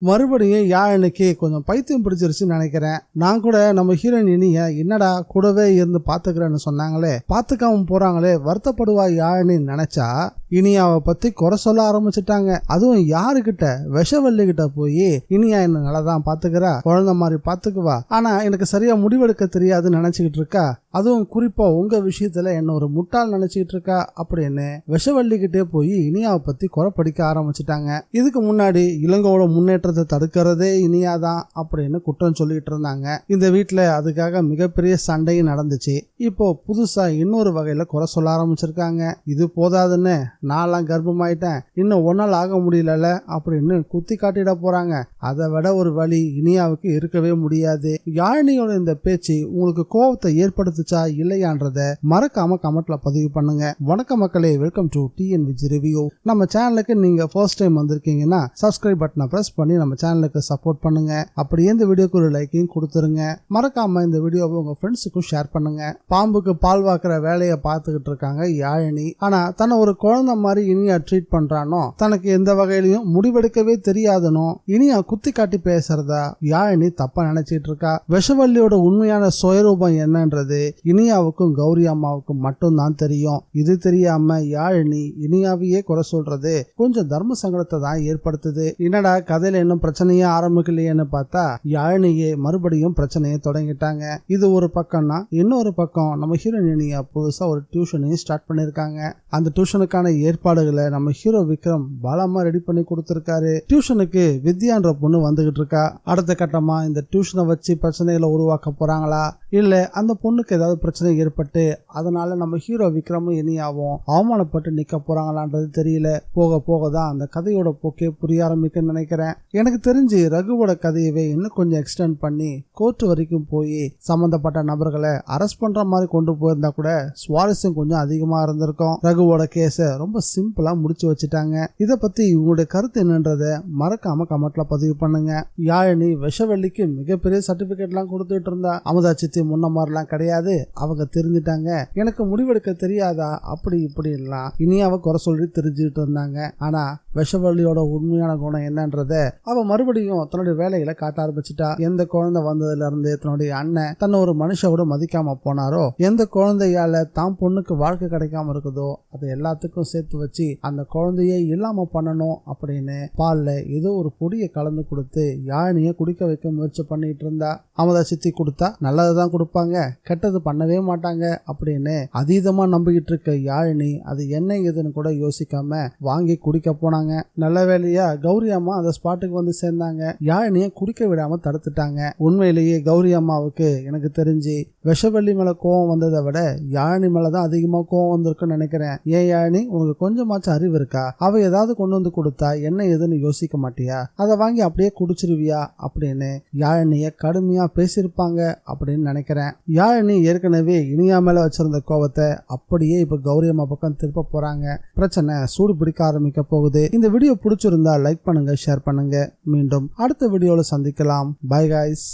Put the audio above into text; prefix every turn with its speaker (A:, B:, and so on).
A: மறுபடியும் யாழினிக்கு கொஞ்சம் பைத்தியம் பிடிச்சிருச்சுன்னு நினைக்கிறேன். நான் கூட நம்ம ஹீரோயின் இனிய என்னடா கூடவே இருந்து பாத்துக்கிறேன்னு சொன்னாங்களே, பாத்துக்காம போறாங்களே, வருத்தப்படுவா யாழினி நினைச்சா இனியாவை பத்தி குறை சொல்ல ஆரம்பிச்சுட்டாங்க. அதுவும் யாருகிட்ட? விஷவல்லி கிட்ட போய் இனியா என்ன நல்லாதான் பாத்துக்கிறா, குழந்தை மாதிரி பாத்துக்குவா, ஆனா எனக்கு சரியா முடிவெடுக்க தெரியாதுன்னு நினைச்சுக்கிட்டு இருக்கா, அதுவும் குறிப்பா உங்க விஷயத்துல என்ன ஒரு முட்டாள் நினைச்சுக்கிட்டு இருக்கா அப்படின்னு விஷவல்லி கிட்டே போய் இனியாவை பத்தி குறை படிக்க ஆரம்பிச்சுட்டாங்க. இதுக்கு முன்னாடி இளங்கோட முன்னேற்றத்தை தடுக்கிறதே இனியாதான் அப்படின்னு குற்றம் சொல்லிட்டு இருந்தாங்க. இந்த வீட்டுல அதுக்காக மிகப்பெரிய சண்டையும் நடந்துச்சு. இப்போ புதுசா இன்னொரு வகையில குறை சொல்ல ஆரம்பிச்சிருக்காங்க. இது போதாதுன்னு நான்லாம் கர்ப்பமாயிட்டேன், இன்னும் ஒன்னால ஆக முடியல அப்படின்னு குத்தி காட்டிட போறாங்க. அதை விட ஒரு வழி இனியாவுக்கு இருக்கவே முடியாது. யாழினியோட இந்த பேச்சு உங்களுக்கு கோபத்தை ஏற்படுத்துச்சா இல்லையான்றத மறக்காம கமெண்ட்ல பதிவு பண்ணுங்க. வணக்கம் மக்களே, வெல்கம் டு TNVG ரிவ்யூ. நம்ம சேனலுக்கு நீங்க ஃபர்ஸ்ட் டைம் வந்திருக்கீங்கன்னா சப்ஸ்கிரைப் பட்டனை பிரஸ் பண்ணி நம்ம சேனலுக்கு சப்போர்ட் பண்ணுங்க. அப்படியே இந்த வீடியோக்கு ஒரு லைக்கையும் கொடுத்துருங்க. மறக்காம இந்த வீடியோவை உங்க ஃப்ரெண்ட்ஸுக்கும் ஷேர் பண்ணுங்க. பாம்புக்கு பால் வாக்குற வேலையை பார்த்துக்கிட்டு இருக்காங்க யாழினி. ஆனா தன்னை ஒரு குழந்தை மாதிரி இனியா ட்ரீட் பண்றானோ, தனக்கு எந்த வகையிலையும் முடிவெடுக்கவே தெரியாதனோ இனியா குத்தி காட்டி பேசுறதா யாழினி தப்பா நினைச்சிட்டு இருக்கா. விஷவல்லியோட உண்மையான சுயரூபம் என்னன்றது இனியாவுக்கும் கௌரி அம்மாவுக்கும் மட்டும்தான் தெரியும். இது தெரியாம யாழினி இனியாவையே குறை சொல்றது கொஞ்சம் தர்ம சங்கடத்தை தான் ஏற்படுத்துது. என்னடா கதையில இன்னும் பிரச்சனையே ஆரம்பிக்கலையேன்னு பார்த்தா யாழினியே மறுபடியும் பிரச்சனையை தொடங்கிட்டாங்க. இது ஒரு பக்கம்னா இன்னொரு பக்கம் நம்ம ஹீரோயின் இனியா புதுசா ஒரு டியூஷனையும் ஸ்டார்ட் பண்ணிருக்காங்க. அந்த டியூஷனுக்கான ஏற்பாடுகளை நம்ம ஹீரோ விக்ரம் பலமா ரெடி பண்ணி கொடுத்திருக்காரு. டியூஷனுக்கு வித்யான்ற பொண்ணு வந்துகிட்டு இருக்கா. அடுத்த கட்டமா இந்த டியூஷனை வச்சு பிரச்சனைகளை உருவாக்க போறாங்களா, இல்ல அந்த பொண்ணுக்கு ஏதாவது பிரச்சனை ஏற்பட்டு அதனால நம்ம ஹீரோ விக்ரமும் இனியாவும் அவமானப்பட்டு நிக்க போறாங்களான்றது தெரியல. போக போக தான் அந்த கதையோட போக்கே புரிய ஆரம்பிக்குன்னு நினைக்கிறேன். எனக்கு தெரிஞ்சு ரகுவோட கதையவே இன்னும் கொஞ்சம் எக்ஸ்டெண்ட் பண்ணி கோர்ட் வரைக்கும் போய் சம்பந்தப்பட்ட நபர்களை அரெஸ்ட் பண்ற மாதிரி கொண்டு போயிருந்தா கூட சுவாரஸ்யம் கொஞ்சம் அதிகமா இருந்திருக்கும். ரகுவோட கேஸ ரொம்ப சிம்பிளா முடிச்சு வச்சுட்டாங்க. இத பத்தி உங்களுடைய கருத்து என்னன்றத மறக்காம கமெண்ட்ல பதிவு பண்ணுங்க. யாழினி விஷவல்லிக்கு மிகப்பெரிய சர்டிபிகேட் எல்லாம் கொடுத்துட்டு இருந்தா. அமுதா சித்தி முன்ன மாதிரிலாம் கிடையாது, அவங்க தெரிஞ்சுட்டாங்க, எனக்கு முடிவெடுக்க தெரியாதா அப்படி இப்படி எல்லாம் இனியாவை குறை சொல்லி தெரிஞ்சுட்டு இருந்தாங்க. ஆனா விஷவல்லியோட உண்மையான குணம் என்னன்றத அவ மறுபடியும் தன்னுடைய வேலைகளை காட்ட ஆரம்பிச்சுட்டா. எந்த குழந்தை வந்ததுல இருந்து தன்னுடைய அண்ணன் தன்னை ஒரு மனுஷோட மதிக்காம போனாரோ, எந்த குழந்தையால தான் பொண்ணுக்கு வாழ்க்கை கிடைக்காம இருக்குதோ அதை எல்லாத்துக்கும் சேர்த்து வச்சு அந்த குழந்தைய இல்லாம பண்ணணும் அப்படின்னு பால்ல ஏதோ ஒரு பொடியை கலந்து கொடுத்து யாழினிய குடிக்க வைக்க முயற்சி பண்ணிட்டு இருந்தா. அமுதா சித்தி கொடுத்தா நல்லதுதான் கொடுப்பாங்க, கெட்டது பண்ணவே மாட்டாங்க அப்படின்னு அதீதமா நம்பிக்கிட்டு இருக்க யாழினி அது என்ன ஏதுன்னு கூட யோசிக்காம வாங்கி குடிக்க போனாங்க. நல்ல வேலையா கௌரி அம்மா அந்த ஸ்பாட்டுக்கு வந்து சேர்ந்தாங்க. யாழினிய குடிக்க விடாம தடுத்துட்டாங்க. உண்மையிலேயே கௌரி அம்மாவுக்கு எனக்கு தெரிஞ்சு விஷவல்லி மேல கோவம் வந்ததை விட யாழினி மேலதான் அதிகமா கோவம் வந்திருக்குன்னு நினைக்கிறேன். ஏன் யாழினி, உனக்கு கொஞ்சமாச்சும் அறிவு இருக்கா? அவ ஏதாவது கொண்டு வந்து கொடுத்தா என்ன ஏதுன்னு யோசிக்க மாட்டியா? அதை வாங்கி அப்படியே குடிச்சிருவியா அப்படின்னு யாழினிய கடுமையா பேசியிருப்பாங்க அப்படின்னு நினைக்கிறேன். யாழினி ஏற்கனவே இனியா மேல வச்சிருந்த கோவத்தை அப்படியே இப்ப கௌரி அம்மா பக்கம் திருப்ப போறாங்க. பிரச்சனை சூடு பிடிக்க ஆரம்பிக்க போகுது. இந்த வீடியோ பிடிச்சிருந்தா லைக் பண்ணுங்க, ஷேர் பண்ணுங்க. மீண்டும் அடுத்த வீடியோல சந்திக்கலாம். Bye guys.